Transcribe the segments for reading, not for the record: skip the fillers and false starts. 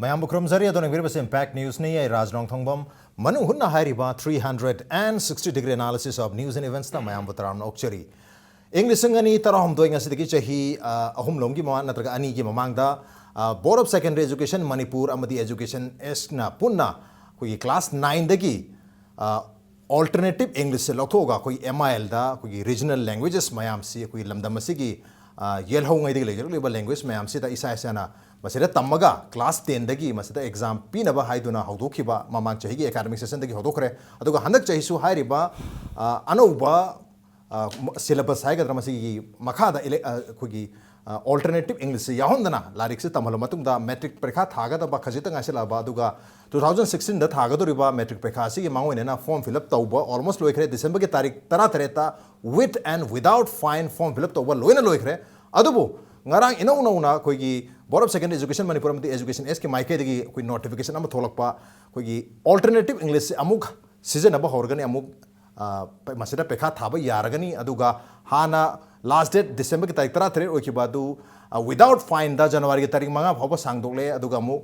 Mayam Bukram Zaria Don Virus Impact News ni Raj Nongthombam Manung Hutna Hairiba 360-degree analysis of news and events na Mayam Butaram Okchari. English ngani tarahum doing asidiki chahi ahum lomgi ma natraga ani gi mamangda Board of Secondary Education Manipur amadi Education na punna koi class 9 dagi alternative English se lokhoga koi MIL da koi regional languages mayam si koi lamdam asigi yelho ngai digi legal language mayam si da isa sana masida tamaga class 10 dagi masida exam pinaba haiduna hawdokhiba mamang chahi gi academic session dagi hawdokre aduga handak chahi su hairiba anouba syllabus haigadra masigi makhada koi alternative English yahondana larik se tamalo matungda metric parekha thagada ba khajita ngasela ba aduga 2016 da thagado riba metric parekha si mangoina form fill up tauba almost loikre December ke tarik 13 with and without fine form fill up tauba loina loikre adubu ngarang ino na koigi Board of Secondary Education Manipur amati Education S ke maike degi koi notification am tholakpa koigi alternative English amuk season aba horgani amuk masida pekha thaba yaragani aduga hana last date December ki tarik 13 okibadu without fine da January ki tarik manga phoba sangdokle aduga mu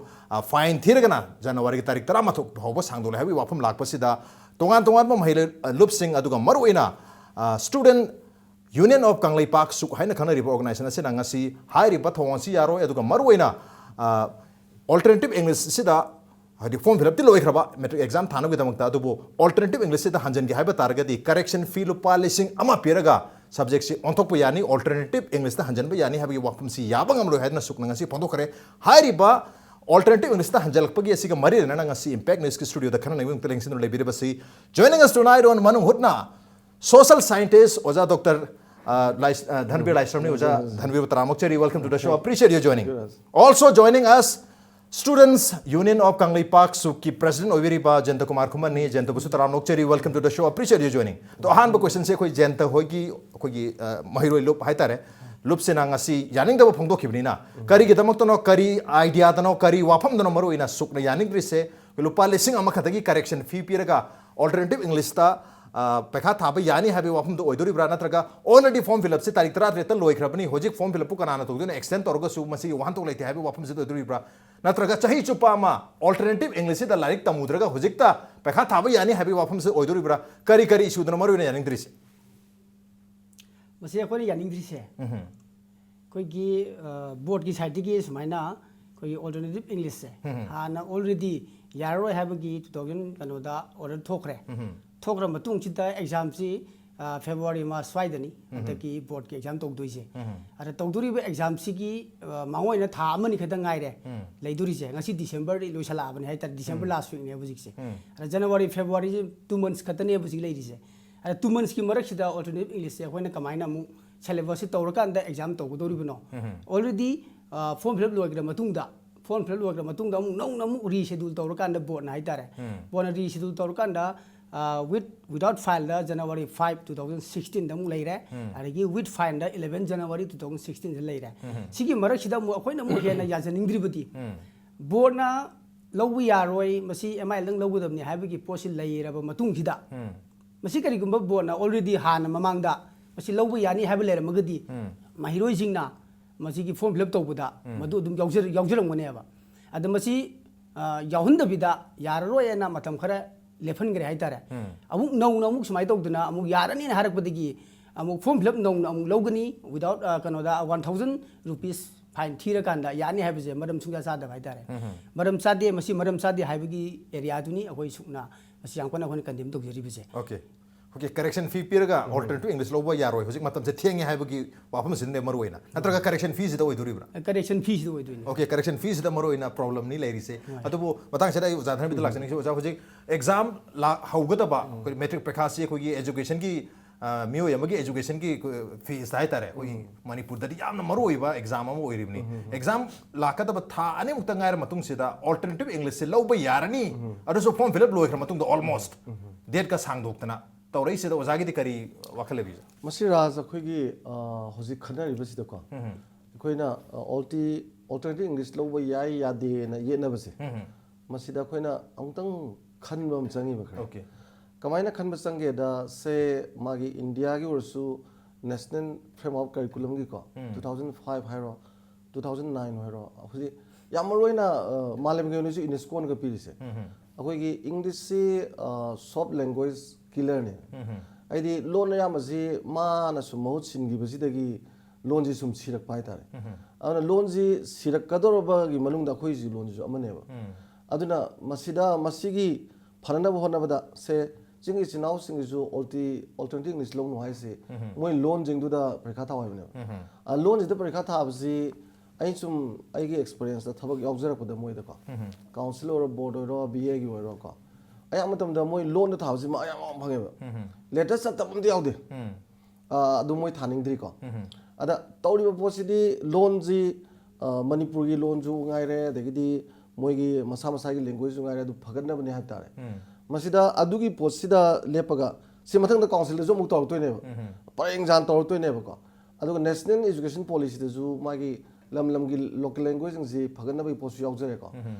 fine thirgana January ki tarik 13 phoba sangdokle habi wafam lakpasida tongan ma mahile lupsing aduga maruina student Union of Kanglai Park Suk haina khana riba organization se ngasi hai riba thonsi yaro aduga maruina alternative English sida hadi form fill up ti loikraba metric exam thanu gidamakta adubu alternative English sida hanjan gi haiba targadi correction fee lupa lising ama piraga subject si ontok yani alternative English ta hanjan ba yani habi wafum si yabang amlo hadna suk ngasi pondo kare hai riba alternative English ta hanjal pagi asiga mari na ngasi impact news ki studio da khana nang teleng sin le basi joining us tonight on Manung Hutna social scientist oja Dr. Dhanabir Laishram ni oja Dhanabir Taramokchari, welcome to the show. Appreciate you joining. Also joining us Students Union of Kanglai Park Suki President Oviriba Jayenta Khuman ni Jayenta busu Taramokchari, welcome to the show. Appreciate you joining. To han ba question se koi Jayenta hogi koi mahiroi lup haitare lup se ngasi yaning da phongdo khibni na kari gidamak to no kari idea to no kari wafam do no maru ina suk na yaning dri se lupa lising ama khatagi correction fee piraga alternative English ta pekha thaba yani habi wafum do oidori brana traga already form fill up se tarik 13 retan loikrabani hojik form fill up kana to dun extend torga su masi wan to leite habi wafum se do oidori bra natraga chahi chupa ma alternative English da larik tamudraga hojikta pekha thaba yani habi wafum se oidori bra kari issue do maru ina yaning dri se masi akoni yaning dri se koi gi board ki side gi sumaina koi alternative English se hana already yaroi habagi 2000 kanoda order thokre thokra matung chita exam si February ma swaidani ataki board ki exam togdoi se ara togduri ba exam si ki mangoi na tha amani khada ngai re leiduri se ngasi December ri loisala abani haita December last week ne bujik se ara January February 2 months khatane bujik leiri se ara 2 months ki marak sida alternative English se hoina kamaina mu syllabus tawrakan da exam togdori bino already form fill up loigra matungda form fill up loigra matungda mu nong namu reschedule tawrakan da board na haitare board na reschedule tawrakan da without file da January 5 2016 da mu leire arigi with file da 11 January 2016 da leire sigi marak sida mu akoina mu hena yajaning dribati board na lowi yaroi masi MI lang lowudamni haibagi posi leiraba matung hida masi kari gumba board na already hana mamangda masi lowi yani haib leira magadi mahiroi jingna masi ki form fill up tawbuda madu dum yawjirangone ba adam masi yahundabida yaroi na matam khara lefen gre haitare amuk amuk smai tawduna amuk yarani na harak badigi amuk form fill up amuk logani without kanoda 1000 rupees fine thira kanda yani haibje madam sungja sada haitare madam sade masi madam sade haibagi area duni akoi sukna masi yangkona khon condemn tawjiri bise okay correction fee piraga alternative English loba yaroi hojik matam se thiengi haibagi wafam sin de maruina natraga correction fees da oiduri bra correction fees da oiduri okay correction fees da maruina problem ni leiri se atubu matang se da zadhan bidal laksani se hojik exam la haugada ba metric prekha se koi education ki miyo yamagi education ki fees dai tare oi Manipur da yamna maroi ba exam am oiribni exam la ka da tha ane mukta ngair matung se da alternative English se loba yarani adu so form fill up loikra matung da almost date ka sang doktana tawrai se da ozagi di kari wakhale bi masi raza khoi gi hoji khana ri basi da ko khoina alternative English lo ba yai ya de na ye na basi masi da khoina angtang khan bam changi ba khara okay kamaina khan ba change da se magi India gi ursu national framework curriculum gi ko 2005 hairo 2009 hairo hoji ꯌꯥꯝ ꯃꯔꯨꯑꯣꯏꯅ ꯃꯥꯂꯦꯝꯒꯤ ꯑꯣꯏꯅꯁꯨ ꯏꯅꯦꯁꯀꯣꯅꯒ ꯄꯤꯔꯤꯁꯦ ꯑꯩꯈꯣꯏꯒꯤ ꯏꯪꯂꯤꯁꯁꯤ ꯁꯣꯐ language ꯀꯤꯂꯔꯅꯤ ꯍꯥꯏꯗꯤ ꯂꯣꯟ ꯑꯌꯥꯝꯕꯁꯤ ꯃꯥꯅ ꯁꯨꯝ ꯃꯍꯨꯠ ꯁꯤꯟꯈꯤꯕꯁꯤꯗꯒꯤ ꯂꯣꯟꯁꯤ ꯁꯨꯝ ꯁꯤꯔꯛꯄ ꯍꯥꯏꯇꯥꯔꯦ ꯑꯗꯨꯅ ꯂꯣꯟꯁꯤ ꯁꯤꯔꯛꯀꯗꯧꯔꯕꯒꯤ ꯃꯅꯨꯡꯗ ꯑꯩꯈꯣꯏꯒꯤ ꯂꯣꯟꯁꯤꯁꯨ ꯑꯃꯅꯦꯕ ꯑꯗꯨꯅ ꯃꯁꯤꯒꯤ ꯐꯅꯅꯕ ꯍꯣꯠꯅꯕꯗ ꯁꯦ ꯆꯤꯡꯒꯤ ꯏꯆꯤꯟ ꯏꯅꯥꯎꯁꯤꯡꯒꯤꯁꯨ ꯑꯣꯜꯇꯔꯅꯦꯇꯤቭ ꯏꯪꯂꯤꯁ ꯂꯧꯅꯨ ꯍꯥꯏꯁꯤ ꯃꯣꯏ ꯂꯣꯟꯁꯤꯡꯗꯨꯗ ꯄꯔꯤꯈꯥ ꯊꯥꯎ ꯍꯥꯏꯕꯅꯦꯕ ꯂꯣꯟꯁꯤꯗ ꯄꯔꯤꯈꯥ ꯊꯥꯕꯁꯤ ꯑꯩ ꯁꯨꯝ ꯑꯩꯒꯤ ꯑꯦꯛꯁꯄꯤꯔꯤꯌꯦꯟꯁꯇ ꯊꯕꯛ ꯌꯥꯎꯖꯔꯛꯄꯗ ꯃꯣꯏꯗꯀꯣ ꯀꯥꯎꯟꯁꯤꯜ ꯑꯣꯏꯔꯣ ꯕꯣꯔꯗ ꯑꯣꯏꯔꯣ ꯕꯤ ꯑꯦꯒꯤ ꯑꯣꯏꯔꯣ ꯀꯣ ꯑꯌꯥꯝꯕ ꯃꯇꯝꯗ ꯃꯣꯏ ꯂꯣꯟꯗ ꯊꯥꯕꯁꯤ ꯃꯥ ꯌꯥꯝ ꯐꯪꯉꯦꯕ ꯂꯦꯇꯔ ꯆꯠꯇꯕ ꯑꯝꯇ ꯌꯥꯎꯗꯦ ꯑꯗꯨ ꯃꯣꯏ ꯊꯥꯅꯤꯡꯗ꯭ꯔꯤꯀꯣ ꯑꯗ ꯇꯧꯔꯤꯕ ꯄꯣꯠꯁꯤꯗꯤ ꯂꯣꯟꯁꯤ ꯃꯅꯤꯄꯨꯔꯒꯤ ꯂꯣꯟꯁꯨ ꯉꯥꯏꯔꯦ ꯑꯗꯒꯤꯗꯤ ꯃꯣꯏꯒꯤ ꯃꯁꯥ ꯃꯁꯥꯒꯤ ꯂꯦꯡꯒ꯭ꯋꯦꯖꯁꯨ ꯉꯥꯏꯔꯦ ꯑꯗꯨ ꯐꯒꯠꯅꯕꯅꯦ ꯍꯥꯏꯕ ꯇꯥꯔꯦ ꯃꯁꯤꯗ ꯑꯗꯨꯒꯤ ꯄꯣꯠꯁꯤꯗ ꯂꯦꯞꯄꯒ ꯁꯤ ꯃꯊꯪꯗ ꯀꯥꯎꯟꯁꯤꯜꯗꯁꯨ ꯑꯃꯨꯛ ꯇꯧꯔꯛꯇꯣꯏꯅꯦꯕ ꯄꯔꯦꯡ ꯖꯥꯟ ꯇꯧꯔꯛꯇꯣꯏꯅꯦꯕꯀꯣ ꯑꯗꯨꯒ ꯅꯦꯁꯅꯦꯜ ꯏꯖꯨꯀꯦꯁꯟ ꯄꯣꯂꯤꯁꯤꯗꯁꯨ ꯃꯥꯒꯤ ꯂꯝꯒꯤ ꯂꯣꯀꯦꯜ ꯂꯦꯡꯒ꯭ꯋꯦꯖꯁꯤꯡꯁꯤ ꯐꯒꯠꯅꯕꯒꯤ ꯄꯣꯠꯁꯨ ꯌꯥꯎꯖꯔꯦꯀꯣ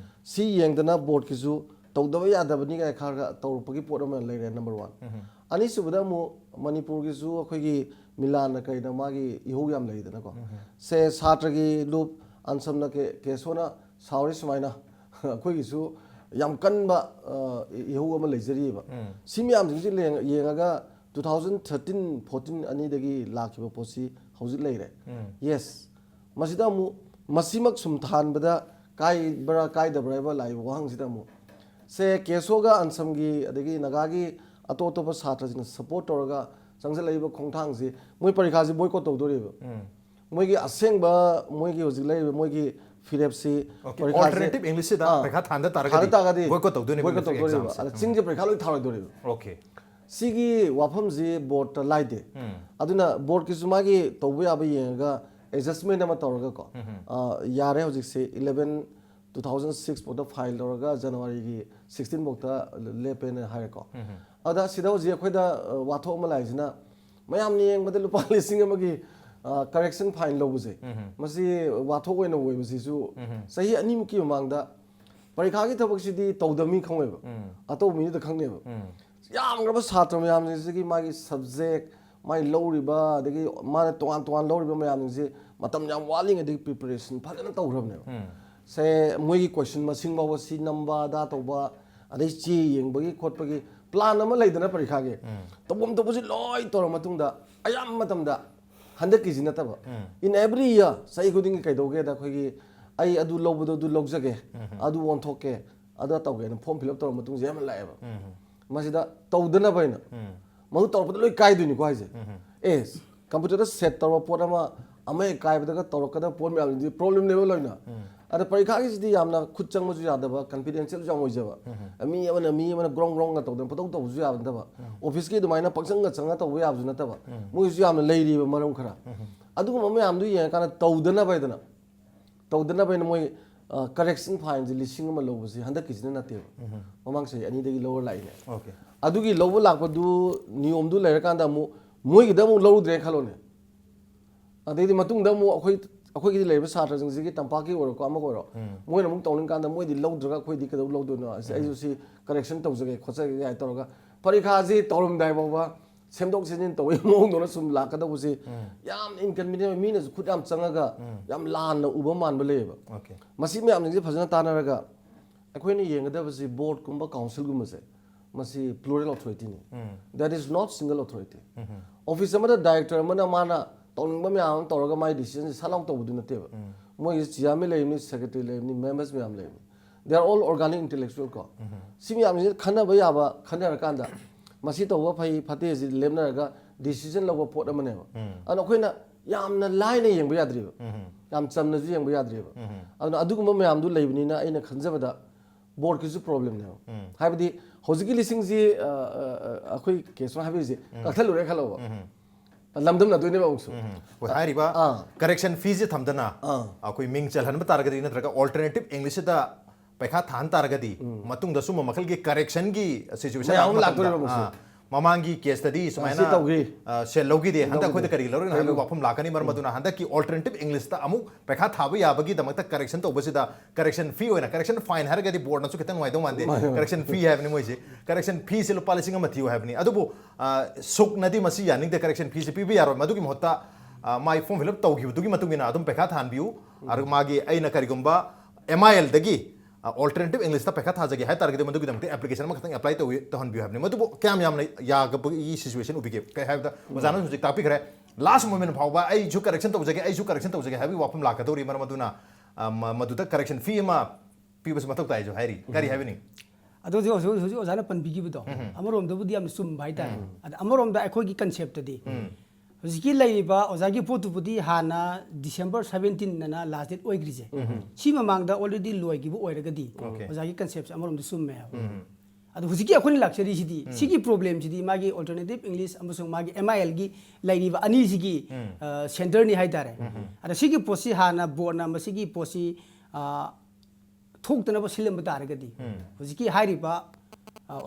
ꯁꯤ ꯌꯦꯡꯗꯅ ꯕꯣꯔꯗꯀꯤꯁꯨ ꯇꯧꯗꯕ ꯌꯥꯗꯕꯅꯤ ꯀꯥꯏ ꯈꯔꯒ ꯇꯧꯔꯛꯄꯒꯤ ꯄꯣꯠ ꯑꯃ ꯂꯩꯔꯦ ꯅꯝꯕꯔ 1 ꯑꯅꯤꯁꯨꯕꯗ ꯑꯃꯨꯛ ꯃꯅꯤꯄꯨꯔꯒꯤꯁꯨ ꯑꯩꯈꯣꯏꯒꯤ ꯃꯤꯂꯥꯟꯅ ꯀꯩꯅ ꯃꯥꯒꯤ ꯏꯍꯧ ꯌꯥꯝ ꯂꯩꯗꯅꯀꯣ ꯁꯦ ꯁꯥꯇ꯭ꯔꯒꯤ ꯂꯨꯞ ꯑꯟꯁꯝꯅ ꯀꯦꯁꯣꯅ ꯁꯥꯎꯔꯤ ꯁꯨꯃꯥꯏꯅ ꯑꯩꯈꯣꯏꯒꯤꯁꯨ ꯌꯥꯝ ꯀꯟꯕ ꯏꯍꯧ ꯑꯃ ꯂꯩꯖꯔꯤꯑꯕ ꯁꯤ ꯃꯌꯥꯝꯁꯤꯡꯁꯤ ꯌꯦꯡꯉꯒ 2013-14 ꯑꯅꯤꯗꯒꯤ ꯂꯥꯛꯈꯤꯕ ꯄꯣꯠꯁꯤ ꯍꯧꯖꯤꯛ ꯂꯩꯔꯦ ꯌꯦꯁ ꯃꯁꯤꯗ ꯑꯃꯨꯛ ꯃꯁꯤꯃꯛ ꯁꯨꯝ ꯊꯥꯟꯕꯗ ꯀꯥꯏꯕ꯭ꯔꯥ ꯀꯥꯏꯗꯕ꯭ꯔꯥ ꯍꯥꯏꯕ ꯂꯥꯛꯏꯕ ꯋꯥꯍꯪꯁꯤꯗ ꯑꯃꯨꯛ ꯁꯦ ꯀꯦꯁꯣꯒ ꯑꯟꯁꯝꯒꯤ ꯑꯗꯒꯤ ꯅꯥꯒꯥꯒꯤ ꯑꯇꯣꯞ ꯑꯇꯣꯞꯄ ꯁꯥꯇ꯭ꯔꯁꯤꯡꯅ ꯁꯄꯣꯔꯠ ꯇꯧꯔꯒ ꯆꯪꯁꯤꯜꯂꯛꯏꯕ ꯈꯣꯡꯊꯥꯡꯁꯤ ꯃꯣꯏ ꯄꯔꯤꯈꯥꯁꯤ ꯕꯣꯏꯀꯣꯠ ꯇꯧꯗꯣꯔꯤꯕ ꯃꯣꯏꯒꯤ ꯑꯁꯦꯡꯕ ꯃꯣꯏꯒꯤ ꯍꯧꯖꯤꯛ ꯂꯩꯔꯤꯕ ꯃꯣꯏꯒꯤ ꯐꯤꯔꯦꯞꯁꯤ ꯑꯜꯇꯔꯅꯦꯇꯤቭ ꯏꯪꯂꯤꯁꯁꯤꯗ ꯄꯔꯤꯈꯥ ꯊꯥꯟꯗ ꯇꯥꯔꯒꯗꯤ ꯕꯣꯏꯀꯣꯠ ꯇꯧꯗꯣꯏꯅꯦꯕ ꯑꯗ ꯆꯤꯡꯁꯦ ꯄꯔꯤꯈꯥ ꯂꯣꯏ ꯊꯥꯔꯣꯏꯗꯣꯔꯤꯕ ꯑꯣꯀꯦ ꯁꯤꯒꯤ ꯋꯥꯐꯝꯁꯤ ꯕꯣꯔꯗꯇ ꯂꯥꯏꯗꯦ ꯑꯗꯨꯅ ꯕꯣꯔꯗꯀꯤꯁꯨ ꯃꯥꯒꯤ ꯇꯧꯕ ꯌꯥꯕ ꯌꯦꯡꯉꯒ ꯑꯦꯗꯖꯁꯃꯦꯟ ꯑꯃ ꯇꯧꯔꯒꯀꯣ ꯌꯥꯔꯦ ꯍꯧꯖꯤꯛꯁꯦ 11/2006 ꯐꯥꯎꯗ ꯐꯥꯏꯜ ꯇꯧꯔꯒ ꯖꯅꯋꯥꯔꯤꯒꯤ 16 ꯐꯥꯎꯗ ꯂꯦꯞꯄꯦꯅ ꯍꯥꯏꯔꯦꯀꯣ ꯑꯗ ꯁꯤꯗ ꯍꯧꯖꯤꯛ ꯑꯩꯈꯣꯏꯗ ꯋꯥꯊꯣꯛ ꯑꯃ ꯂꯥꯛꯏꯁꯤꯅ ꯃꯌꯥꯝꯅ ꯌꯦꯡꯕꯗ ꯂꯨꯄꯥ 1,000 ꯀꯔꯦꯛꯁꯟ ꯐꯥꯏꯟ ꯂꯧꯕꯁꯦ ꯃꯁꯤ ꯋꯥꯊꯣꯛ ꯑꯣꯏꯅ ꯑꯣꯏꯕꯁꯤꯁꯨ ꯆꯍꯤ 2ꯃꯨꯛꯀꯤ ꯃꯃꯥꯡꯗ ꯄꯔꯤꯈꯥꯒꯤ ꯊꯕꯛꯁꯤꯗꯤ ꯇꯧꯗꯕ ꯃꯤ ꯈꯪꯉꯣꯏꯕ ꯑꯇꯧꯕ ꯃꯤꯗꯨꯗ ꯈꯪꯅꯦꯕ ꯌꯥꯝꯈ꯭ꯔꯕ ꯁꯥꯇ꯭ꯔ ꯃꯌꯥꯝꯁꯤꯡꯁꯤꯒꯤ ꯃꯥꯒꯤ ꯁꯕꯖꯦꯛ ꯃꯥꯒꯤ ꯂꯧꯔꯤꯕ ꯑꯗꯒꯤ ꯃꯥꯅ ꯇꯣꯉꯥꯟ ꯂꯧꯔꯤꯕ ꯃꯌꯥꯝꯁꯤꯡꯁꯤ ꯃꯇꯝ ꯌꯥꯝ ꯋꯥꯠꯂꯤꯉꯩꯗꯒꯤ ꯄ꯭ꯔꯤꯄꯦꯔꯦꯁꯟ ꯐꯖꯅ ꯇꯧꯈ꯭ꯔꯕꯅꯦꯕ ꯁꯦ ꯃꯣꯏꯒꯤ ꯀꯣꯏꯁꯟ ꯃꯁꯤꯡ ꯐꯥꯎꯕ ꯁꯤ ꯅꯝꯕ ꯑꯗꯥ ꯇꯧꯕ ꯑꯗꯩ ꯆꯦ ꯌꯦꯡꯕꯒꯤ ꯈꯣꯠꯄꯒꯤ ꯄ꯭ꯂꯥꯟ ꯑꯃ ꯂꯩꯗꯅ ꯄꯔꯤꯈꯥꯒꯤ ꯇꯧꯐꯝ ꯊꯣꯛꯄꯁꯤ ꯂꯣꯏ ꯇꯧꯔ ꯃꯇꯨꯡꯗ ꯑꯌꯥꯝꯕ ꯃꯇꯝꯗ ꯍꯟꯗꯛꯀꯤꯁꯤ ꯅꯠꯇꯕ ꯏꯟ ꯑꯦꯕ꯭ꯔꯤ ꯏꯌꯔ ꯆꯍꯤ ꯈꯨꯗꯤꯡꯒꯤ ꯀꯩꯗꯧꯒꯦꯗ ꯑꯩꯈꯣꯏꯒꯤ ꯑꯩ ꯑꯗꯨ ꯂꯧꯕꯗꯣ ꯑꯗꯨ ꯂꯧꯖꯒꯦ ꯑꯗꯨ ꯑꯣꯟꯊꯣꯛꯀꯦ ꯑꯗ ꯇꯧꯒꯦꯅ ꯐꯣꯔꯝ ꯐꯤꯜ ꯑꯞ ꯇꯧꯔ ꯃꯇꯨꯡꯁꯦ ꯌꯥꯝꯅ ꯂꯥꯛꯑꯦꯕ ꯃꯁꯤꯗ ꯇꯧꯗꯅꯕ ꯑꯩꯅ ꯃꯗꯨ ꯇꯧꯔꯛꯄꯗ ꯂꯣꯏ ꯀꯥꯏꯗꯣꯏꯅꯤꯀꯣ ꯍꯥꯏꯁꯦ ꯀꯝꯄ꯭ꯌꯨꯇꯔꯗ ꯁꯦꯠ ꯇꯧꯔꯕ ꯄꯣꯠ ꯑꯃ ꯍꯦꯛ ꯀꯥꯏꯕꯗꯒ ꯇꯧꯔꯛꯀꯗꯕ ꯄꯣꯠ ꯃꯌꯥꯝꯁꯤꯗꯤ ꯄ꯭ꯔꯣꯕ꯭ꯂꯦꯝꯅꯦꯕ ꯂꯣꯏꯅ ꯑꯗ ꯄꯔꯤꯈꯥꯒꯤꯁꯤꯗꯤ ꯌꯥꯝꯅ ꯈꯨꯠ ꯆꯪꯕꯁꯨ ꯌꯥꯗꯕ ꯀꯟꯐꯤꯗꯦꯟꯁꯤꯌꯦꯜꯁꯨ ꯌꯥꯝ ꯑꯣꯏꯖꯕ ꯃꯤ ꯑꯃꯅ ꯒ꯭ꯔꯣꯡꯒ ꯇꯧꯗꯅ ꯄꯪꯇꯧ ꯇꯧꯕꯁꯨ ꯌꯥꯕ ꯅꯠꯇꯕ ꯑꯣꯐꯤꯁꯀꯤ ꯑꯗꯨꯃꯥꯏꯅ ꯆꯪꯉ ꯇꯧꯕ ꯌꯥꯕꯁꯨ ꯅꯠꯇꯕ ꯃꯣꯏꯁꯨ ꯌꯥꯝꯅ ꯂꯩꯔꯤꯕ ꯃꯔꯝ ꯈꯔ ꯑꯗꯨꯒꯨꯝꯕ ꯃꯌꯥꯝꯗꯨ ꯌꯦꯡꯉꯀꯥꯟꯗ ꯇꯧꯗꯅꯕ ꯍꯥꯏꯅ ꯃꯣꯏ ꯀꯔꯦꯛꯁꯟ ꯐꯥꯏꯟꯁꯦ 1,000 ꯂꯧꯕꯁꯤ ꯍꯟꯗꯛꯀꯤꯁꯤꯅ ꯅꯠꯇꯦꯕ ꯃꯃꯥꯡ ꯆꯍꯤ 2ꯗꯒꯤ ꯂꯧꯔ ꯂꯥꯛꯏꯅꯦ ꯑꯗꯨꯒꯤ ꯂꯧꯕ ꯂꯥꯛꯄꯗꯨ ꯅꯤꯌꯣꯝꯗꯨ ꯂꯩꯔꯀꯥꯟꯗ ꯑꯃꯨꯛ ꯃꯣꯏꯒꯤꯗ ꯑꯃꯨꯛ ꯂꯧꯔꯨꯗ꯭ꯔꯦ ꯈꯜꯂꯣꯅꯦ ꯑꯗꯩꯗꯤ ꯃꯇꯨꯡꯗ ꯑꯃꯨꯛ ꯑꯩꯈꯣꯏꯒꯤꯗꯤ ꯂꯩꯔꯤꯕ ꯁꯥꯇ꯭ꯔꯁꯤꯡꯁꯤꯒꯤ ꯇꯝꯄꯥꯛꯀꯤ ꯑꯣꯏꯔꯣꯀꯣ ꯑꯃ ꯑꯣꯏꯔꯣ ꯃꯣꯏꯅ ꯑꯃꯨꯛ ꯇꯧꯅꯤꯡꯀꯥꯟꯗ ꯃꯣꯏꯗꯤ ꯂꯧꯗ꯭ꯔꯒ ꯑꯩꯈꯣꯏꯗꯤ ꯀꯩꯗꯧ ꯂꯧꯗꯣꯏꯅꯣ ꯑꯩꯁꯨ ꯁꯤ ꯀꯔꯦꯛꯁꯟ ꯇꯧꯖꯒꯦ ꯈꯣꯠꯆꯒꯦ ꯀꯥꯏ ꯇꯧꯔꯒ ꯄꯔꯤꯈꯥꯁꯤ ꯇꯧꯔꯝꯗꯥꯏ ꯐꯥꯎꯕ ꯁꯦꯝꯗꯣꯛ ꯁꯦꯝꯖꯤन ꯇꯧꯕꯒꯤ ꯃꯑꯣꯡꯗꯨꯅ ꯁꯨꯝ ꯂꯥꯛꯀꯗꯧꯕꯁꯤ ꯌꯥꯝꯅ ꯏꯟꯀꯟꯚꯤꯅꯤꯌꯦꯟ ꯃꯤꯅꯁꯨ ꯈꯨꯠ ꯌꯥꯝ ꯆꯪꯉꯒ ꯌꯥꯝ ꯂꯥꯟꯅ ꯎꯕ ꯃꯥꯟꯕ ꯂꯩꯌꯦꯕ ꯃꯁꯤ ꯃꯌꯥꯝꯁꯤꯡꯁꯦ ꯐꯖꯅ ꯇꯥꯟꯅꯔꯒ ꯑꯩꯈꯣꯏꯅ ꯌꯦꯡꯒꯗꯕꯁꯤ ꯕꯣꯔꯗꯀꯨꯝꯕ ꯀꯥꯎꯟꯁꯤꯜꯒꯨꯝꯕꯁꯦ ꯃꯁꯤ ꯄ꯭ꯂꯨꯔꯦꯜ ꯑꯣꯊꯣꯔꯤꯇꯤꯅꯤ that is not single authority office ꯑꯃꯗ ꯗꯥꯏꯔꯦꯛꯇꯔ ꯑꯃꯅ ꯃꯥꯅ ꯇꯧꯅꯤꯡꯕ ꯃꯌꯥꯝ ꯑꯃ ꯇꯧꯔꯒ ꯃꯥꯒꯤ ꯗꯤꯁꯤꯖꯟꯁꯤ ꯁꯠ ꯂꯥꯎ ꯇꯧꯕꯗꯨ ꯅꯠꯇꯦꯕ ꯃꯣꯏꯒꯤ ꯆꯤꯌꯥꯔꯃꯦꯟ ꯂꯩꯕꯅꯤ ꯁꯦꯀ꯭ꯔꯦꯇꯔꯤ ꯂꯩꯕꯅꯤ ꯃꯦꯝꯕꯔꯁ ꯃꯌꯥꯝ ꯂꯩꯕꯅꯤ they are all organic intellectual ꯀꯣ ꯁꯤ ꯃꯌꯥꯝꯁꯤꯅ ꯈꯟꯅꯕ ꯌꯥꯕ ꯈꯟꯅꯔꯀꯥꯟꯗ ꯃꯁꯤ ꯇꯧꯕ ꯐꯩ ꯐꯠꯇꯦ ꯁꯤ ꯂꯦꯞꯅꯔꯒ ꯗꯤꯁꯤꯖꯟ ꯂꯧꯕ ꯄꯣꯠ ꯑꯃꯅꯦꯕ ꯑꯗꯨꯅ ꯑꯩꯈꯣꯏꯅ ꯌꯥꯝꯅ ꯂꯥꯏꯅ ꯌꯦꯡꯕ ꯌꯥꯗ꯭ꯔꯤꯕ ꯌꯥꯝ ꯆꯝꯅꯁꯨ ꯌꯦꯡꯕ ꯌꯥꯗ꯭ꯔꯤꯕ ꯑꯗꯨꯅ ꯑꯗꯨꯒꯨꯝꯕ ꯃꯌꯥꯝꯗꯨ ꯂꯩꯕꯅꯤꯅ ꯑꯩꯅ ꯈꯟꯖꯕꯗ ꯕꯣꯔꯗꯀꯤꯁꯨ ꯄ꯭ꯔꯣꯕ꯭ꯂꯦꯝꯅꯦꯕ ꯍꯥꯏꯕꯗꯤ ꯍꯧꯖꯤꯛꯀꯤ ꯂꯤꯁꯤꯡꯁꯤ ꯑꯩꯈꯣꯏ ꯀꯦꯁꯣ ꯍꯥꯏꯕꯤꯔꯤꯁꯦ ꯀꯛꯊꯠꯂꯨꯔꯦ ꯈꯜꯂꯣꯕ ꯂꯝꯗꯝꯅꯗꯣꯏꯅꯦꯕ ꯑꯃꯨꯛꯁꯨ ꯍꯥꯏꯔꯤꯕ ꯀꯔꯦꯛꯁꯟ ꯐꯤꯁꯦ ꯊꯝꯗꯅ ꯑꯩꯈꯣꯏ ꯃꯤꯡ ꯆꯜꯍꯟꯕ ꯇꯥꯔꯒꯗꯤ ꯅꯠꯇ꯭ꯔꯒ ꯑꯜꯇꯔꯅꯦꯇꯤቭ ꯏꯪꯂꯤꯁꯁꯤꯗ ꯄꯩꯈꯥ ꯊꯥꯍꯟ ꯇꯥꯔꯒꯗꯤ ꯃꯇꯨꯡꯗ ꯁꯨꯝꯕ ꯃꯈꯜꯒꯤ ꯀꯔꯦꯛꯁꯟꯒꯤ ꯁꯤꯆꯨꯋꯦꯁꯟ ꯃꯃꯥꯡꯒꯤ ꯀꯦꯁꯇꯗꯤ ꯁꯨꯃꯥꯏꯅ ꯁꯦꯜ ꯂꯧꯈꯤꯗꯦ ꯍꯟꯗꯛ ꯑꯩꯈꯣꯏꯗ ꯀꯔꯤ ꯂꯧꯔꯤꯅꯣ ꯍꯥꯏꯕꯒꯤ ꯋꯥꯐꯝ ꯂꯥꯛꯀꯅꯤ ꯃꯔꯝ ꯑꯗꯨꯅ ꯍꯟꯗꯛꯀꯤ ꯑꯜꯇꯔꯅꯦꯇꯤቭ ꯏꯪꯂꯤꯁꯇ ꯑꯃꯨꯛ ꯄꯩꯈꯥ ꯊꯥꯕ ꯌꯥꯕꯒꯤꯗꯃꯛꯇ ꯀꯔꯦꯛꯁꯟ ꯇꯧꯕꯁꯤꯗ ꯀꯔꯦꯛꯁꯟ ꯐꯤ ꯑꯣꯏꯅ ꯀꯔꯦꯛꯁꯟ ꯐꯥꯏꯟ ꯍꯥꯏꯔꯒꯗꯤ ꯕꯣꯔꯗꯅꯁꯨ ꯈꯤꯇꯪ ꯅꯨꯡꯉꯥꯏꯗꯧ ꯃꯥꯟꯗꯦ ꯀꯔꯦꯛꯁꯟ ꯐꯤ ꯍꯥꯏꯕꯅꯤ ꯃꯣꯏꯁꯦ ꯀꯔꯦꯛꯁꯟ ꯐꯤꯁꯦ ꯂꯨꯄꯥ 1,000 ꯊꯤꯌꯨ ꯍꯥꯏꯕꯅꯤ ꯑꯗꯨꯕꯨ ꯁꯨꯛꯅꯗꯤ ꯃꯁꯤ ꯌꯥꯅꯤꯡꯗꯦ ꯀꯔꯦꯛꯁꯟ ꯐꯤꯁꯦ ꯄꯤꯕ ꯌꯥꯔꯣꯏ ꯃꯗꯨꯒꯤ ꯃꯍꯨꯠꯇ ꯃꯥꯒꯤ ꯐꯣꯔꯝ ꯐꯤꯜ ꯑꯞ ꯇꯧꯈꯤꯕꯗꯨꯒꯤ ꯃꯇꯨꯡ ꯏꯟꯅ ꯑꯗꯨꯝ ꯄꯩꯈꯥ ꯊꯥꯍꯟꯕꯤꯌꯨ ꯑꯗꯨꯒ ꯃꯥꯒꯤ ꯑꯩꯅ ꯀꯔꯤꯒꯨꯝꯕ MIL dagi alternative English ta pekha thaja ge hai target madu gidam application ma khatang apply to han bi habne madu kyam yam ya ga yi situation ubi ge kai have da wazana subject topic re last moment phawba ai ju correction to jage ai ju correction to jage habi wapam la ka tori mar maduna madu ta correction fee ma pi bas matok tai jo hairi kari having अदो जो जो जो जाना पन बिगी बदो अमरोम दबु दियाम सुम भाई ता अमरोम दा अखोई की concept दी हजिकी लाइबा ओजागी पोतु पुदी हाना December 17 ना लास्ट डेट ओइग्रिजे सी ममांग दा ऑलरेडी लोइगी बो ओइरगदी ओजागी concept अमरोम द सुम मे अदो हजिकी अखोनी लक्ष्य सिदी सिगी प्रॉब्लम सिदी मागी अल्टरनेटिव इंग्लिश अमसुंग मागी MIL गी लाइबा अनि सिगी सेंटर नि हाइ तारे अदा सिगी पोसी हाना बोर्ड ना मसिगी पोसी थोकतनब सिलम तारगदी हजिकी हारिबा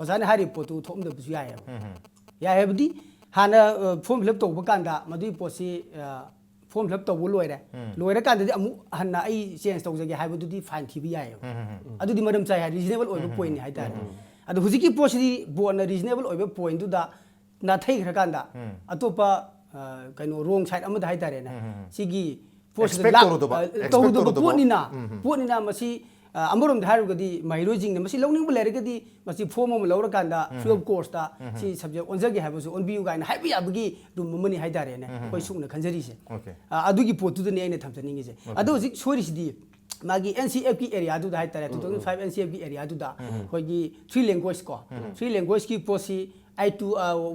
ओजाने हारि पोतु थोमदबसु याय यायबदी हाना फॉर्म फिलअप तौब कांदा मदुई पोसी फॉर्म फिलअप तौब लोइरे लोइरे कांददी अमु हन्ना आई चेंज तौजगे हाइबदुदी फाइन थिबि याय अदुदी मरम चाइ रिजनेबल ओइबो पॉइंट हाइ तारे अदु हजिकी पोसी बोर्डना रिजनेबल ओइबो पॉइंट दुदा ना थैखरा कांदा अतोपा कइनो रोंग साइड अमदा हाइ तारे ना सिगी पोसी तौदो पोनिना मसी अमरोम धारगदी माइरोजिंग मसी लौनिंग लेरगदी मसी फॉर्म अम लौरकांदा फ्री ऑफ कोर्स ता सी सब्जेक्ट ओनजगे हाबसु ओनबियु गाइन हाइबि याबगी दुम ममनी हाइदारेने कोइ सुकना खंजरीसे अदुगी पोतु दने आइने थमजनिंगिसे अदु जिक सोरिसिदी मागी NCF की एरिया दुदा हाइतारे 2005 NCF की एरिया दुदा कोइगी 3 लैंग्वेज को 3 लैंग्वेज की पोसी I2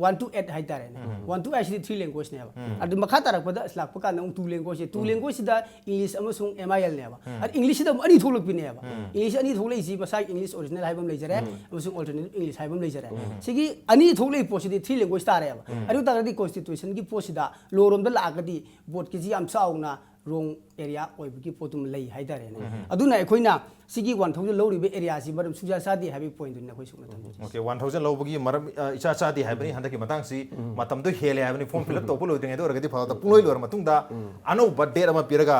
1 to 8 हाइतारे 1 to 8 3 लैंग्वेज ने अदु मखा तारकपदा स्लाक पका नंग 2 लैंग्वेज 2 लैंग्वेज दा इंग्लिश अमसुंग MIL नेबा अद इंग्लिश दा अनि थोलक पिनेबा इंग्लिश अनि थोलै सी बसा इंग्लिश ओरिजिनल हाइबम लेजरे अमसुंग अल्टरनेटिव इंग्लिश हाइबम लेजरे सिगी अनि थोलै पोसिदी 3 लैंग्वेज तारेबा अदु तारदी कॉन्स्टिट्यूशन की पोसिदा लोरोम दा लागदी बोर्ड की जी आम चाउना रोंग एरिया ओइबकी पोतुम लई हाइदारेने अदुना अखोइना सिगी 1000 लौरिबे एरिया सि मरम सुजा सादी हाबि पॉइंट दुना खोइ सुना थम ओके 1000 लौबगी मरम इचा चादी हाबनि हंदकी मतंग सि मतम दो हेले हाबनि फॉर्म फिल अप तोपो लोइदिंग एदो रगदी फादा पुंगलोइ लोर मतुंगदा अनो बर्थडे अमा पिरगा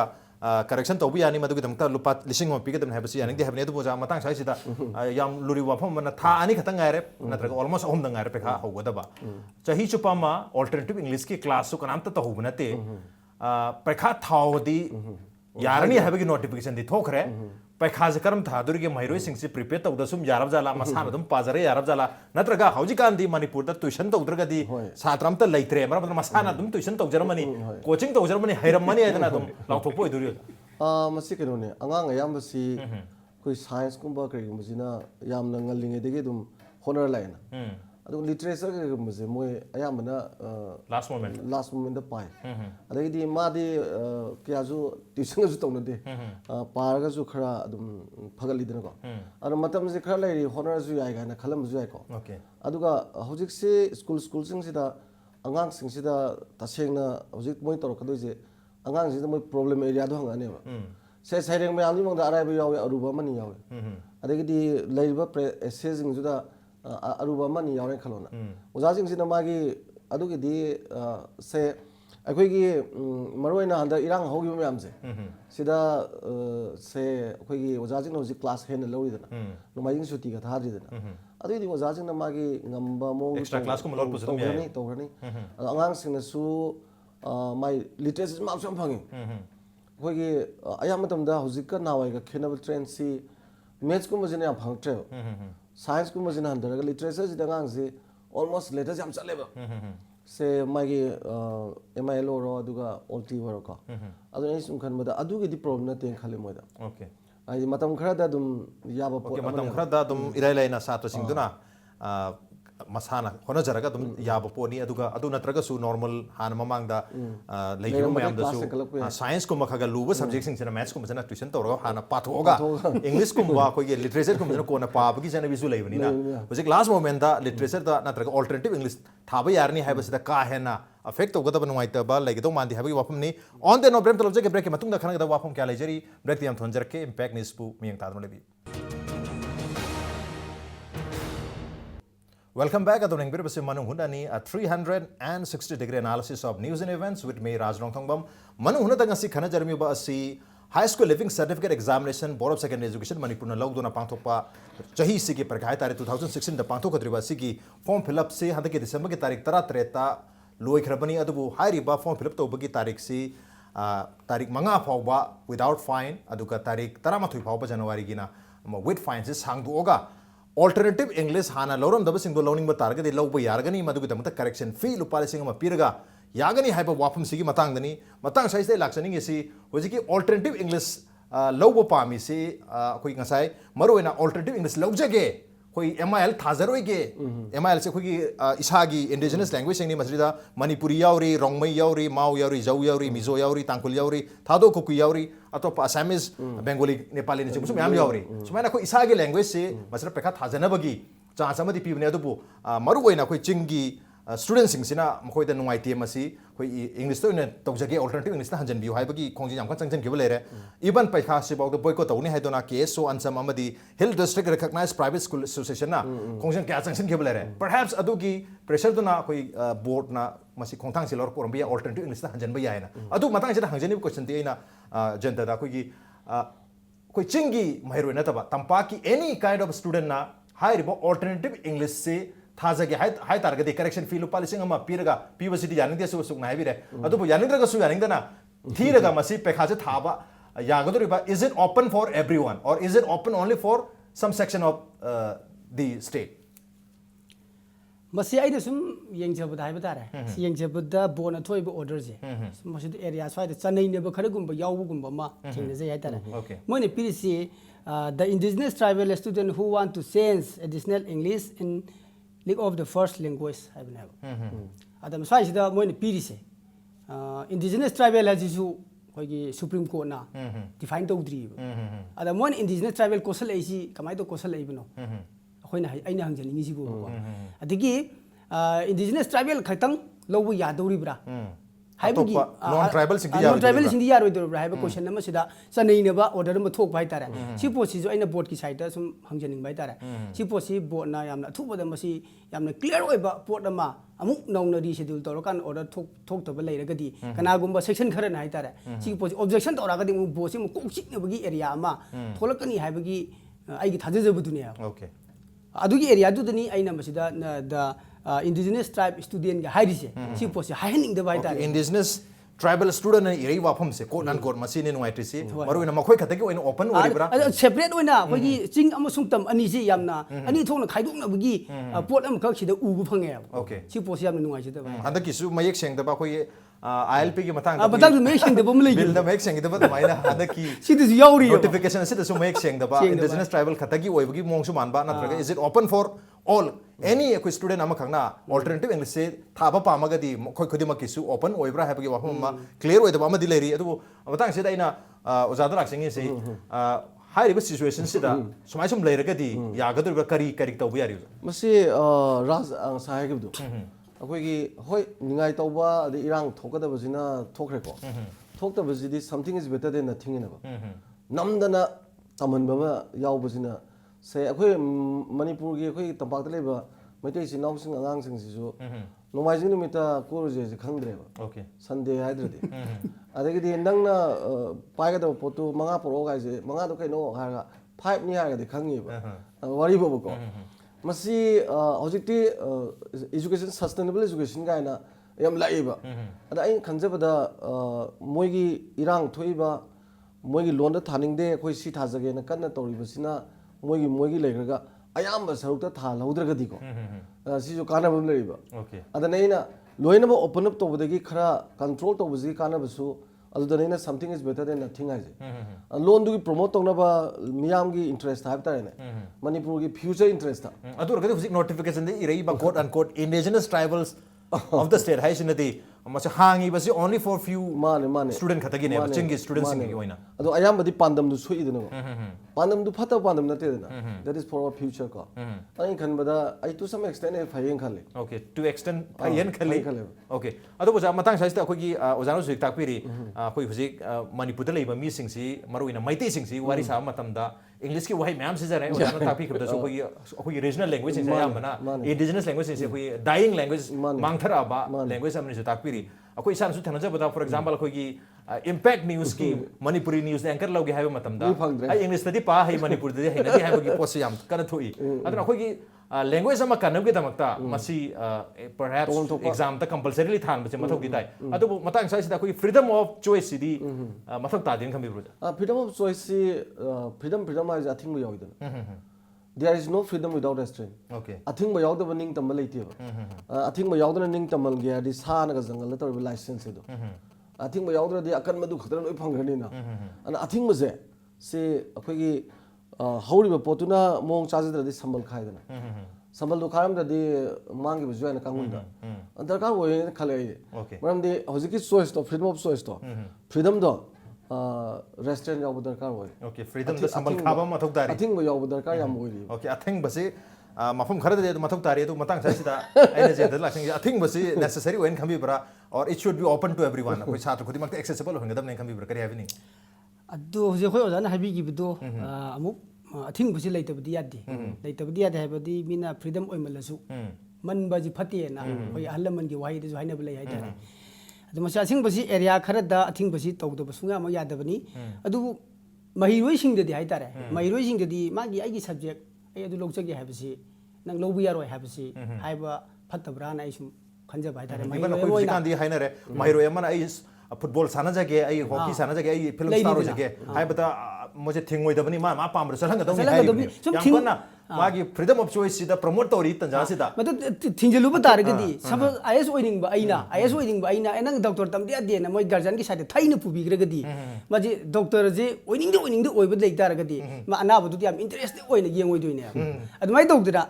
करेक्शन तौबी यानी मदुगी दमता लुपा लिसिंग अमा पिगदम हाबसि यानी दे हाबनि एदो मोजा मतंग साइ सिदा याम लुरि वाफम मन था अनि खतंग गायरे नत्रगा ऑलमोस्ट अहम दंग गायरे पेखा होगदबा चही चुपामा अल्टरनेटिव इंग्लिश की क्लास सु कनामता तहुबनते पैखा थाओदी यारनी हाबगी नोटिफिकेशन दी थोखरे पैखा से कर्म था दुर्गे महिरोई सिंह से प्रिपेयर तौद सुम यारब जाला मसान दम पाजरे यारब जाला नत्रगा हौजिकांदी मणिपुर दा ट्यूशन तौद्रगदी छात्रम त लैत्रे मरम मसान दम ट्यूशन तौजरमनी कोचिंग तौजरमनी हैरमनी एदना दम लाउथोपो इदुरि मसी केनोने अंगांग अयामबसी कोई साइंस कुंबा करिगमसिना यामना ngaliंगे देगे दुम होनर लाइना अदु लिटरेचर के मोय अयामना लास्ट मोमेंट द पाइ अदगी मादी क्याजु ट्यूशन जु तौनदे पारगा जु खरा अदुम फगलिदन को अन मतम जे खरा लैरि होनर जु याय गाना खलम जु याय को ओके अदुगा होजिक से स्कूल सिंग सिदा अंगांग सिंग सिदा तसेंगना होजिक मोय तोरकदो जे अंगांग सिदा मोय प्रॉब्लम एरिया दो हंगाने बा से साइरेंग मयाम जिमंग दा अराइबो यावे अरुबा मनि यावे अदगी लैरिबा एसेजिंग जुदा अरुबा मनी यावरे खलोना ओजाजिंग सिना मागी अदुगिदी से अखोइगी मरोइना हंदा इरांग होगी मयाम से सिदा से अखोइगी ओजाजिंग होजि क्लास हेन लौरिदना नमाइजिंग सुटी का थादिदना अदुगिदी ओजाजिंग मागी ngamba mong एक्स्ट्रा क्लास को मलोर पुसदम याय तौरनी अंगांग सिंगना सु माई लिटरेचर माप सम फंगी अखोइगी अयाम मतमदा होजिका नावाइगा खेनबल ट्रेंड सी मैथ्स को मजिना या फंगट्रे साइंस को मजिना हंदरगा लिटरेचर जिदा गांग से ऑलमोस्ट लेटर जाम चलेबा से मागी MIL रो अदुगा ओल्टी वरो का अदु नै सुम खनबदा अदुगी दी प्रॉब्लम नते खले मोदा ओके आई मतम खरादा दुम याबा ओके मतम खरादा दुम इराइलाइना सातो सिंगदुना मसाना होना जरगा तुम याब पोनी अदुगा अदु नत्रगसु नॉर्मल हान ममांगदा लेगिरो मयामदसु साइंस को मखगा लुबा सब्जेक्ट सिंग मैथ्स को मजना ट्यूशन तौरगा हाना पाथोगा इंग्लिश को बा कोई लिटरेचर को मजना कोना पाबगी जने बिसु लेबनिना होजे क्लास मोमेंट दा लिटरेचर दा नत्रगा अल्टरनेटिव इंग्लिश थाबा यारनी हाइबसिदा का हेना अफेक्ट तौगदब नुवाइतबा लेगिदो मांदी हाबगी वाफमनी ऑन द नो ब्रेक तलबजे के ब्रेक के मतुंग दा खनगदा वाफम क्या लेजरी ब्रेक तियाम थोंजरके इंपैक्ट न्यूज पु मियंग तादम लेबी Welcome back at the Nongthombam basi Manung Hutna ni a 360-degree analysis of news and events with me Nongthombam. Manung Hutna tang asi khana jarmi ba asi high school living certificate examination board of secondary education Manipur na logdona pangthokpa chahi sigi parkhai tari 2016 da pangthokadriba sigi form fill up se hadaki December ki tarik 13 ta loi khrabani adubu hairi ba form fill up tobagi tarik si तारीख मंगा फाउबा without fine अदुगा तारीख तरामाथुई फाउबा जनवरी गिना with fine से सांगदोगा alternative English हाना लौरम दबसिंगो लौनिंग तारगदि लौब यारगनी मदुगिदमत करेक्शन फी लुपा लिसिंग पीरगा यागनी हाइबा वाफम सिगी मतंगदनी मतंग साइज लाक्सनिंग एसी होजिकी ऑल्टरनेटिव इंग्लिश लौब पामी से कोई ngасai मरोइना ऑल्टरनेटिव इंग्लिश लौजगे कोई MIL थाजरोइगे MIL से कोई इसागी इंडिजिनस लैंग्वेज सिंगनी मसलिदा मणिपुरी यावरी रोंगमई यावरी माओ यावरी जौ यावरी मिजो यावरी तांकुल यावरी थादो कुकु यावरी अतोप असमीज बेंगोली नेपाली ने मुसु मैम यावरी सुमाइना कोई इसागी लैंग्वेज से मसला पेखा थाजनबगी चांस अमदि पिबने अदुबु मरुओइना कोई चिंगी स्टूडेंट सिंगसिना मखोइदा नुंगाइते मसी कोई इंग्लिश तो तौजगे ऑल्टरनेटिव इंग्लिश हंजन बियु हाइबगी खोंजी जाम चंजन केबल लेरे इवन पैखा से बाउ बॉयकॉट तौनी हाइदोना केस सो अनसम अमदी hill district recognised private school association ना खोंजन क्या चंजन केबल लेरे परहैप्स अदुगी प्रेशर दुना कोई बोर्ड ना मसी खोंथांग सिलर पोरम बिया ऑल्टरनेटिव इंग्लिश हंजन बया है ना अदु मतंग से हंजन क्वेश्चन ते ना जनता दा कोई चिंगी महरो नतबा तंपा की एनी काइंड ऑफ स्टूडेंट ना हाइरिबो ऑल्टरनेटिव इंग्लिश से थाजगे हाई तारगदि करेक्शन फी लुपा लिसिंग अमा पीरगा पीबसिटी यानिंग देसु सुक नाइबिरे अदुबु यानिंद्रगसु यानिंगदना थीरगा मसी पेखाजे थाबा यागदुरिबा is it open for everyone और is it open only for some section of the state मसी आइदे सुम येंगजबदा हाइबा तारे येंगजबदा बोन अथोइबो ऑर्डर जे मसी एरिया स्वाइद चनैनेबो खरगुंबा यावबुगुंबा मा थेंगने जे हाइ तारे मोने पिरिसि the indigenous tribal student who want to change additional English in league of the first language haibne adam sai sida moine pirise indigenous tribal hajisu hoigi supreme court na define tawdri ada mon indigenous tribal kosal aisi kamai to kosal aibno hoina aina hangjaningi sibu adigi indigenous tribal khatang lobu yadoribra हाइबगी non tribal सिंगी यारोय दोबरा हाइबा question नम सिदा सनैनबा order म थोक बाय तारे सि पोसि जो आइना बोर्ड की साइड दा सुम हंजनिंग बाय तारे सि पोसि बोर्ड ना यामना थुबदा मसि यामना क्लियर ओइबा पोर्ट अमा अमुक नौना रिशेड्यूल तौरकान ऑर्डर थोक तब लैरगदी कनागुंबा सेक्शन खरन हाइ तारे सि पोसि ऑब्जेक्शन तौरागदी मु बोसि मु कोकचिकनबगी एरिया अमा थोलकनी हाइबगी आइगी थाजजबदुनिया ओके अदुगी एरिया दुदनी आइना मसिदा the indigenous tribe student ga hairise si posi haining de bai tare indigenous tribal student ne irei wafam se court nan court machine no itrisi maru ina makhoi khatagi oina open oribra separate oina hogi ching amasung tam ani si yamna ani thongna khaidokna bagi pot am khak sida ubu phange okay si posi yamna nungai sida bai handaki su mayek seng da ba khoi ILP की Matang Matang make Seng दबम ले bill the make सेंग दबा माइना हद की सिदिस यावरी notification से दसु मेक सेंग दबा इंडिजिनस ट्राइबल खतगी ओइबगी मोंगसु मानबा नत्रगा is it open for all any कोई स्टूडेंट अमा खंगना ऑल्टरनेटिव इंग्लिश से थाबा पामगदी खोय खुदिमा किसु ओपन ओइब्रा हाबगी वाफम मा क्लियर ओइदबा अमा दिलेरी अदु मतंग से दाइना ओजादा लाक्सिंग से हाइरिबा सिचुएशन सिदा सुमाय सुम लेरगदी यागदुरबा करी करी तौबा यारि मसे राज साहेगबदु अखोगी होय निंगाई तौबा दे इरांग थोकदबसिना थोखरेको थोकदबसिदि something is better than nothing इनबा नमदना तमनबा यावबसिना से अखोय मणिपुर गी अखोय तंपाक लेबा मैतै सि नाउसिंग अगांग सिंग सिसु नोमाइजिंग निमिता कोरोजे जे खंगद्रेबा ओके संडे हाइद्रदि अदगिदि नंगना पाइगदब पोतु मंगा पोरो गाइजे मंगा दो कैनो हागा 5 नि हागा दे खंगेबा वारिबोबको मसी हौजिकति एजुकेशन सस्टेनेबल एजुकेशन गायना यम लाइबा अदा आइ खंजबदा मोइगी इरांग थोइबा मोइगी लोन थानिंगदे अखोय सि थाजगेना कन्ना तौरिबसिना मोइगी लेग्रगा अयाम सरुकता था लौद्रगदिको सिजो कानबम लेइबा ओके अदा नैना लोइनबा ओपन अप तौबदगी खरा कंट्रोल तौबजी कानबसु अदुदनैना something is better than nothing आइजे लोन दुगी प्रमोट तौनबा मियामगी इंटरेस्ट हाब तारेने मणिपुर की फ्यूचर इंटरेस्ट था अदुरगदि हुजिक नोटिफिकेशन दे इरेइबा quote unquote indigenous tribals of the state हाइसिनदि मसे हांगी बसी only for few माने स्टूडेंट खतगी ने चिंगी स्टूडेंट्स सिंगी ओइना अदो अयामबदि पांदम दु सोइदनो पांदम दु फता पांदम नते देना that is for our future को आई खनबदा आई टू सम एक्सटेंड ए फायेन खले ओके टू एक्सटेंड फायेन खले ओके अदो बजा मतंग साइज अखोगी ओजानो सुइक ताकपिरी अखोई हुजिक मणिपुर लेबा मी सिंगसी मरुइना मैते सिंगसी वारी सा मतमदा इंग्लिश की वही मैम सिजरे ओजानो ताकपि खबदा अखोगी रीजनल लैंग्वेज सिंग यामना इंडिजिनस लैंग्वेज सिंग अखोई डाइंग लैंग्वेज मांगथराबा लैंग्वेज हमने ताकपिरी अखोई सान सु थनजबदा फॉर एग्जांपल अखोगी impact news ki Manipuri news anchor logi hai matamda Ni phangdre. ai English tadi pa hai Manipur tadi hai nadi hai bagi post yam kana thui aduna khoi ki language ama kanam gi damakta masi perhaps exam ta compulsorily than bache mathau gi tai adu matang sai sida khoi freedom of choice di mathau ta din khambi bro freedom of choice si freedom ai athing mu yawidana there is no freedom without restraint okay athing mu yawda ning tam leiti ba athing mu yawda ning tam ge di sa na ga jangal tor license do athing mu yawda di akan madu khadran oi phangani na ana athing mu je se akhoi gi hauri ba potuna mong chajidra di sambal khaidana sambal do kharam da di mangi bu joina kangunda darkar wo khale okay maram di hojiki choice to freedom of choice to freedom do restraint yaw darkar wo okay freedom da sambal khaba mathau tari athing mu yaw darkar yam oi okay athing basi mafum khara de mathau tari du matang sai sida aina je da laksing athing basi necessary when khambi bra or it should be open to everyone koi chhatru khudi mak accessible hongedam ne khambi bra kari havini adu hoje khoi ozana habi gi bido amuk athing busi leitabdi yaddi leitabdi yaddi habadi mina freedom oi malasu man baji phati na hoi ahalaman gi wai de haina blai hai tare adu masa sing busi area khara da athing busi tawdo basunga ma yadabani adu mahiroi sing de hai tare mahiroi sing de magi ai gi subject ai adu lojage habisi nang lobu yaroi habisi haiba phatabra na isum khanja bai tare mahiroi kan di haina re mahiroi amana ai football sana jage ai hockey sana jage ai film star ho jage hai bata मुझे थिंगोई दबनी मा palm रसलंग दबनी है यामना मागी freedom of choice सिदा promote तोरी तंजा सिदा मतलब थिंजलु बता रगदी सब आईएस ओइनिंग बा आइना आईएस ओइनिंग बा आइना एनंग डॉक्टर तमदि अदे न मोय गार्जियन की साइड थाइना पुबिग्रगदी माजी डॉक्टर जे ओइनिंग दे ओइब लेक तारगदी मा अनाबदु याम interest ओइना येंगोय दोइने अदमाय दौदरा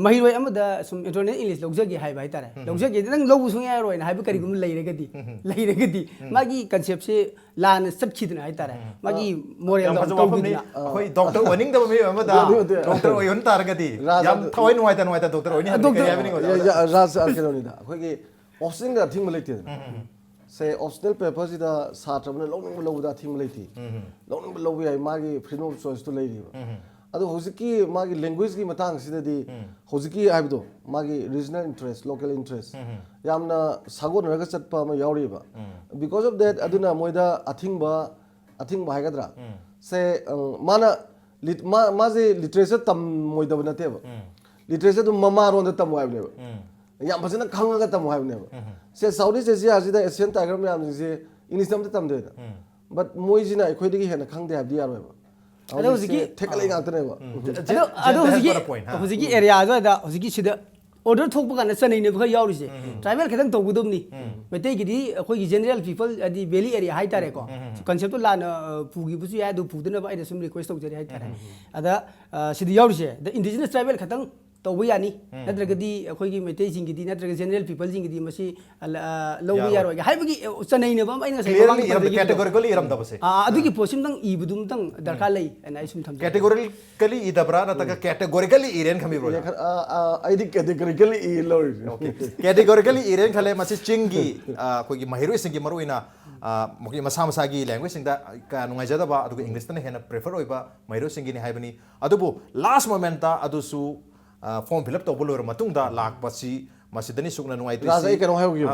mahiroi amada sum internet english lojage hai bai tare lojage nang lobu sung ya roi na hai ba kari gum leiragadi magi concept se lan sakchidna hai tare magi moral da tawdina khoi doctor warning da me amada doctor oyon targadi yam thoi noi ta doctor oini ha kari havini ras arkeloni da khoi gi option da thing leite se optional paper si da satra bna long lobu da thing leite long lobu ai magi freedom of choice to leiri adu hojiki magi language ki matang sidadi hojiki aibdo magi regional interest local interest yamna sagon raga chatpa ma yauri ba because of that aduna moida athing ba haigadra se mana maje literature tam moida banate ba literature dum mama ron da tam waibne ba yam phajana khangaga tam waibne ba se Southeast Asia asida Asian tiger me yam se English tam tam de but moijina ekhoi hena khangde abdi yaroi ba ado hojiki thekali ngakne ba ado hojiki area da hojiki sida order thokpa kana chanai ne bha yawri se tribal khadang togudum ni metai gidi khoi gi general people adi valley area hai tare ko concept to lan pugi busu ya do pudna ba ida sum request tog jari hai tare ada sidi yawri se the indigenous tribal khadang tawbu yani nadragadi khoi gi metai jing gidi nadraga general people jing gidi masi lobu yaro ga hai bagi chanai ne ba ai clearly categorically iram da base adu gi posim dang ibudum dang darka lai and I sum tham categorically idabra na ta categorically iren khami bro I think categorically lor okay categorically iren khale masi chingi khoi gi mahiroi singi maruina moki masa gi language singda ka nungai jada ba adu english na hena prefer oiba mahiroi singi ni haibani adubu last moment ta adu su form fill up to bolor matung da lak pasi masidani sukna nungai ti raza ikano hayo gi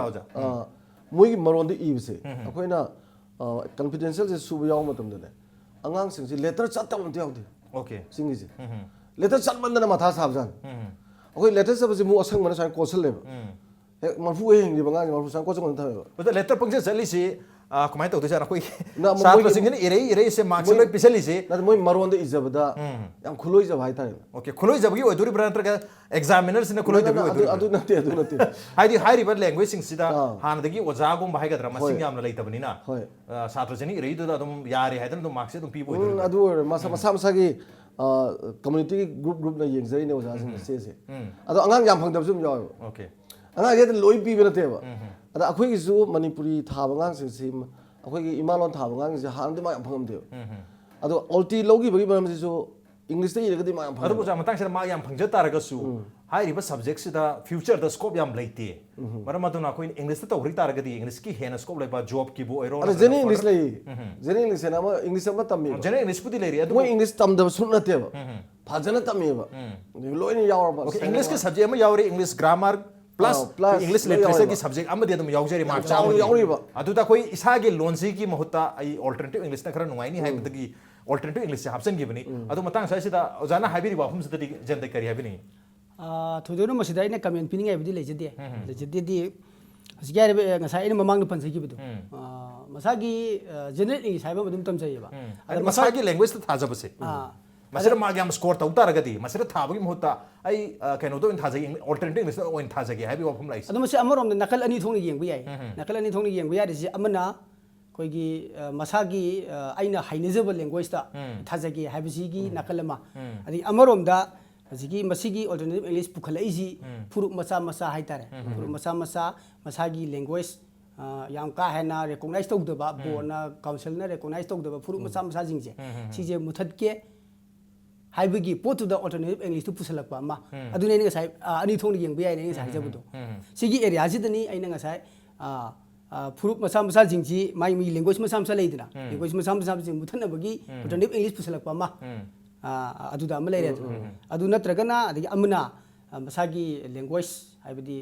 moi maron di ibse akoina confidential se subu yaw matam da angang sing si letter chat ta mti yawdi okay singi si letter chat bandana matha sabjan akoi letter sa basi mu asang mana sai kosal le marfu heng di bangang marfu sang kosal ta but letter pangse sali si kumai to disa rakoi sat sing ni ire se marks loi pisali si na moi maron de izabda yam khuloi jab hai ta okay khuloi jab gi oduri brand ka examiners ne khuloi jab gi adu nate haidi hairi but language sing sida han dagi oja gum bahai ga drama sing yam na leitabani na satra jani ire do dum yare haidan dum marks dum pi boi adu masa gi community group na yengzai ne oja sing se adu angang yam phangdab sum yaw okay angang ye loi pi be nate ba ada akhoi gi su manipuri thaba ngang sing sim akhoi gi imalon thaba ngang se han de ma yam phangam de ado ulti logi bagi baram se so english te iragadi ma yam phangam adu ko matang se ma yam phangja taraga su hai riba subject sida future the scope yam leite maram aduna koi english ta tawri taragadi english ki hena scope leba job ki bo ero ada jeni english lei jeni english na ma english ma tammi jeni english pudi leri adu mo english tam da sun na te ba phajana tammi ba loi ni yawar ba okay english ke subject ma yawri english grammar plus plus English loi literature yauriba. ki subject amadi adum yaujari mark yauriba. aduda koi isagi lonsi ki mahutta ai alternative English na khara nungai ni haibadagi alternative English se hapsan gi bani adu matang sai sida ojana habiri wa hum sida jenda kari habini थोदोनो मसिदा इन comment पिनिंग आइबदी लेजदे लेजदे दी हसिगारे ngasa इन ममांग पंसै गिबदो मसागी जनरल इंग्लिश हाइबा मदुम तमसैबा अदु मसागी language ta thajabase masira ma gam score ta utaragadi masira thabagi mohutta ai kaino do in thajagi alternative English oin thajagi haibi wa phum lai अदु मसे अमरोम नकल अनि थोंग यंग याय नकल अनि थोंग यंग याय दिसि अमना कोइगी मसागी आइना हाइनेजब लैंग्वेज ता थाजगी हाइबसिगी नकल अमा अदि अमरोम दा हजिगी मसिगी अल्टरनेटिव इंग्लिश पुखलैजी फुरुक मसा मसा हाइतारे फुरुक मसा मसा मसागी लैंग्वेज याम का हैना रिकॉग्नाइज तौदबा बोर्डना काउंसिल ना रिकॉग्नाइज तौदबा फुरुक मसा मसा जिंजे सिजे मुथतके हाइबगी पोतुदा अल्टरनेटिव इंग्लिश तु पुसलकपा मा अदुने ने साइ अनि थोंग यंग याय ने साइ जबदो सिगी एरिया जिदनी आइना ngasai फुरुक मसा मसा जिंजी माइ मी लैंग्वेज मसा मसा लेदना लैंग्वेज मसा मसा जिंग मुथनबगी अल्टरनेटिव इंग्लिश पुसलकपा मा अदुदा अम लेरे अदु नत्रगना अदि अमना मसागी लैंग्वेज हाइबदी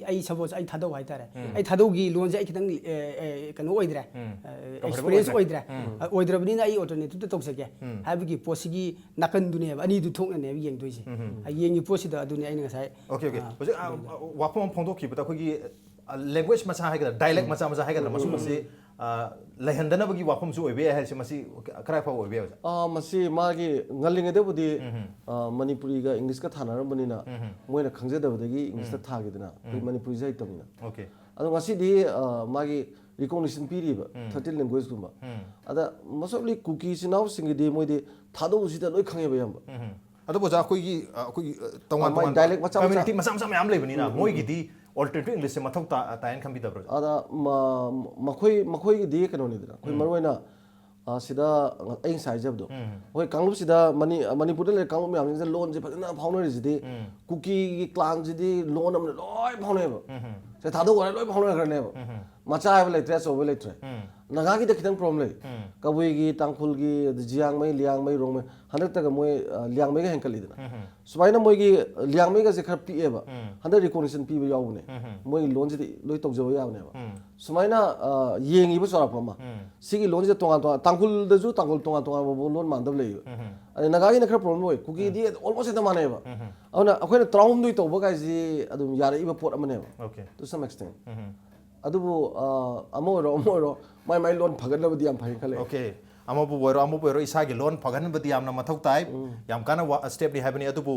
आई सपोज आई थादौ हाइतारे आई थादौगी लोन जे आई खितंग कनो ओइद्रे एक्सपीरियंस ओइद्रे ओइद्रबनिना आई अल्टरनेटिव तो तौसके हाइबगी पोसिगी नाकन दुने अनि दु थोंगने young दोइसे यंगी पोसिदा अदुने I ngasai okay okay wapom phongdokki bata khogi language macha haigada dialect macha macha haigada masu masi lehendana bagi wapom su oibe hai se masi krai fa oibe masi magi ngalinga de budi manipuri ga english ka thana rabani na moina khangja da badagi english ta thagidna manipuri jai tamina okay adu ngasi di magi recognition piriba 13 language gumba ada mostly cookies now singi de moi de thado usida loi khange ba yamba adu boja khogi tongan tongan dialect macha community macha macha mayam lebani na moi gi di alternative English se mathau ta tayan khambi da bro ada makhoi gi di kano ni dra khoi marwaina sida aing sai jabdo hoi kanglup sida manipur le kanglup myam je loan je phajana phawna ri jidi cookie gi clan jidi loan am loi phawna ba se thado wa loi phawna karne ba macha ai le tres over le tre naga gi de khitang problem le kabui gi tangkhul gi jiang mai liang mai rong mai hanak ta ga moi liang mai ga henkali dina subaina moi gi liang mai ga je khar pi e ba hanak recognition pi ba yaw ne moi loan ji loi tok jaw yaw ne ba subaina yengi ba sora pama sigi loan ji tonga tonga tangkhul da ju tangkhul tonga tonga ba loan man dab le ani naga gi na khar problem oi kuki di almost ta mane ba auna akhoi na traum dui to ba ga ji adum yara iba pot amane ba okay to some extent adubu amoro mai loan phagadna badi am phai khale okay amobu boiro isagi loan phagan badi amna mathau tai yam kana step ni habani adubu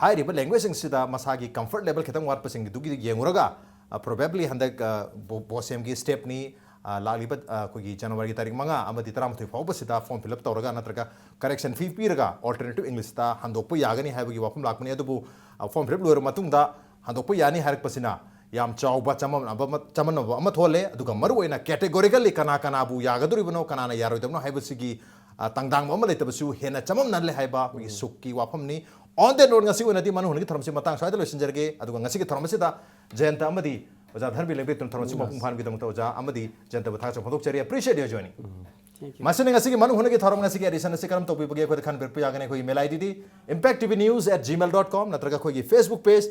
hai ri ba language sing sida masagi comfort level khitang wat pasing du gi yenguraga probably handak bosem gi step ni lagli ba kogi January tarik manga amadi taram thoi fau basida form fill up tawraga natraga correction fee piraga alternative English ta handokpu yagani haibagi wapum lakmani adubu form fill up loir matungda handokpu yani harak pasina yam chauba chaman ama thole aduga maru oina categorically kana kana bu yagaduri bano kana na yaroi dabno haibasigi tangdang ma le tabasu hena chamam nan le haiba wi sukki wafam ni on the note ngasi onati manu hungi tharamsi matang sai lo sinjarge aduga ngasi ki tharamsi da Jayenta amadi oja dhanabir lengbe tun tharamsi mapum phan gi damta oja amadi Jayenta batha cham phadok chari appreciate your joining masine ngasi ki manu hungi tharam ngasi ki edition se karam topi bage khoi khan ber pu yagane khoi email id di impacttvnews@gmail.com natraga khoi Facebook page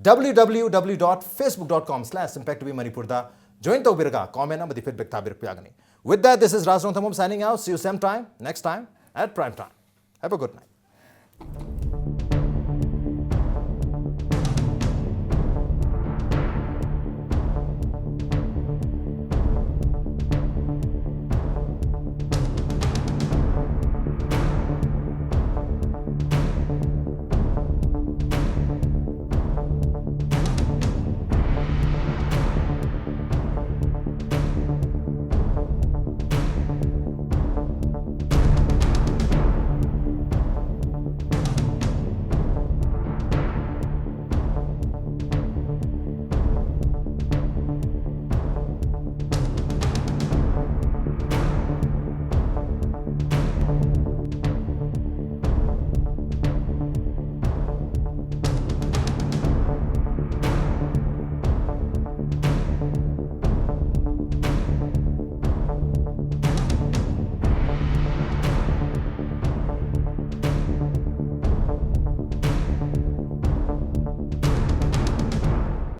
www.facebook.com/impacttvmanipur da join tawbirga comment amadi feedback tabir pyagani with that this is Nongthombam signing out see you same time next time at prime time have a good night